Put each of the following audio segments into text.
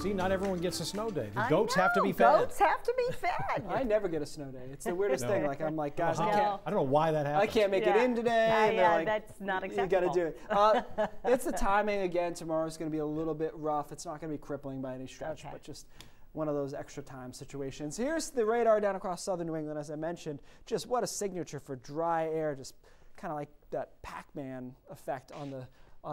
See, not everyone gets a snow day. The goats have to be fed. Goats have to be fed. I never get a snow day. It's the weirdest thing. Like, I'm like, guys, I don't know why that happens. I can't make it in today. Yeah, like, that's not acceptable. You got to do it. It's the timing again. Tomorrow's going to be a little bit rough. It's not going to be crippling by any stretch, but just one of those extra time situations. Here's the radar down across southern New England, as I mentioned. Just what a signature for dry air, just kind of like that Pac-Man effect on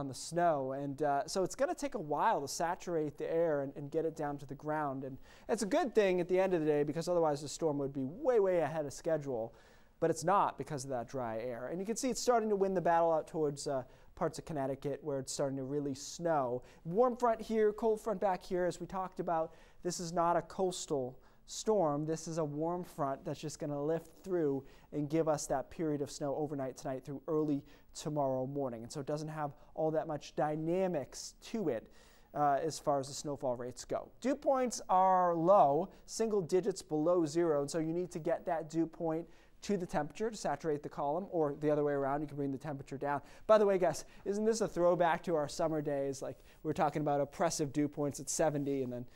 the snow. And so it's going to take a while to saturate the air and get it down to the ground. And it's a good thing at the end of the day, because otherwise the storm would be way, way ahead of schedule. But it's not because of that dry air. And you can see it's starting to win the battle out towards parts of Connecticut where it's starting to really snow. Warm front here, cold front back here. As we talked about, this is not a coastal storm. This is a warm front that's just going to lift through and give us that period of snow overnight tonight through early tomorrow morning. And so it doesn't have all that much dynamics to it as far as the snowfall rates go. Dew points are low, single digits below zero, and so you need to get that dew point to the temperature to saturate the column, or the other way around, you can bring the temperature down. By the way, guys, isn't this a throwback to our summer days? Like, we were talking about oppressive dew points at 70, and then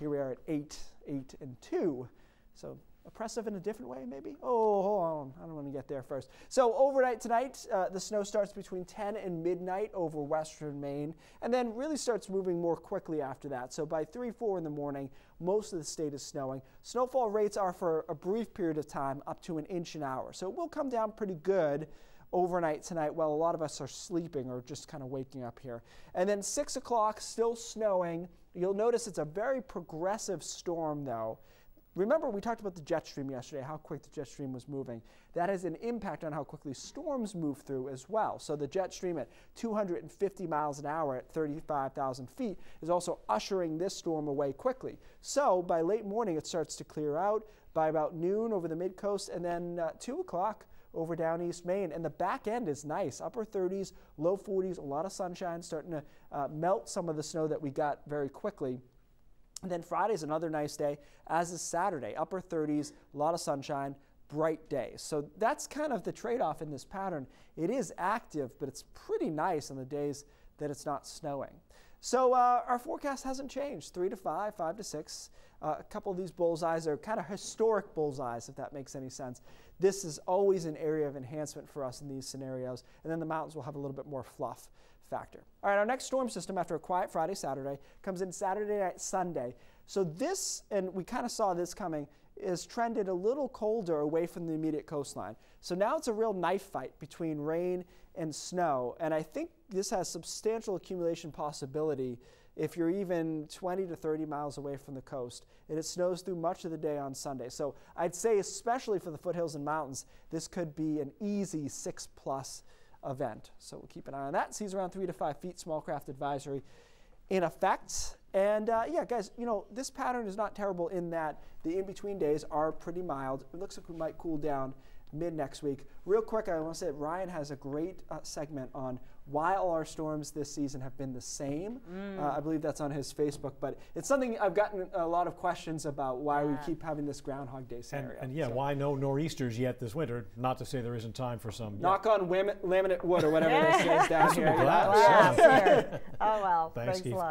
here we are at 8, and 2. So oppressive in a different way, maybe? Oh, hold on. I don't want to get there first. So overnight tonight, the snow starts between 10 and midnight over western Maine, and then really starts moving more quickly after that. So by 3, 4 in the morning, most of the state is snowing. Snowfall rates are for a brief period of time up to 1 inch an hour. So it will come down pretty good overnight tonight while a lot of us are sleeping or just kind of waking up here. And then 6 o'clock, still snowing. You'll notice it's a very progressive storm, though. Remember, we talked about the jet stream yesterday, how quick the jet stream was moving. That has an impact on how quickly storms move through as well. So the jet stream at 250 miles an hour at 35,000 feet is also ushering this storm away quickly. So by late morning, it starts to clear out. By about noon over the mid-coast, and then 2 o'clock over down East Maine. And the back end is nice, upper 30s, low 40s, a lot of sunshine, starting to melt some of the snow that we got very quickly. And then Friday's another nice day, as is Saturday. Upper 30s, a lot of sunshine, bright days. So that's kind of the trade-off in this pattern. It is active, but it's pretty nice on the days that it's not snowing. So our forecast hasn't changed, 3 to 5, 5 to 6. A couple of these bullseyes are kind of historic bullseyes, if that makes any sense. This is always an area of enhancement for us in these scenarios. And then the mountains will have a little bit more fluff factor. All right, our next storm system after a quiet Friday, Saturday, comes in Saturday night, Sunday. So this, and we kind of saw this coming, is trended a little colder away from the immediate coastline. So now it's a real knife fight between rain and snow. And I think this has substantial accumulation possibility if you're even 20 to 30 miles away from the coast. And it snows through much of the day on Sunday. So I'd say, especially for the foothills and mountains, this could be an easy 6+ event. So we'll keep an eye on that. Seas around 3 to 5 feet, small craft advisory in effect. And yeah, guys, you know, this pattern is not terrible in that the in-between days are pretty mild. It looks like we might cool down mid next week. Real quick, I want to say that Ryan has a great segment on why all our storms this season have been the same. I believe that's on his Facebook, but it's something I've gotten a lot of questions about, why we keep having this Groundhog Day scenario. And yeah, so why no nor'easters yet this winter? Not to say there isn't time for some. Knock on laminate wood or whatever this is down here. Oh, well. Thanks a lot.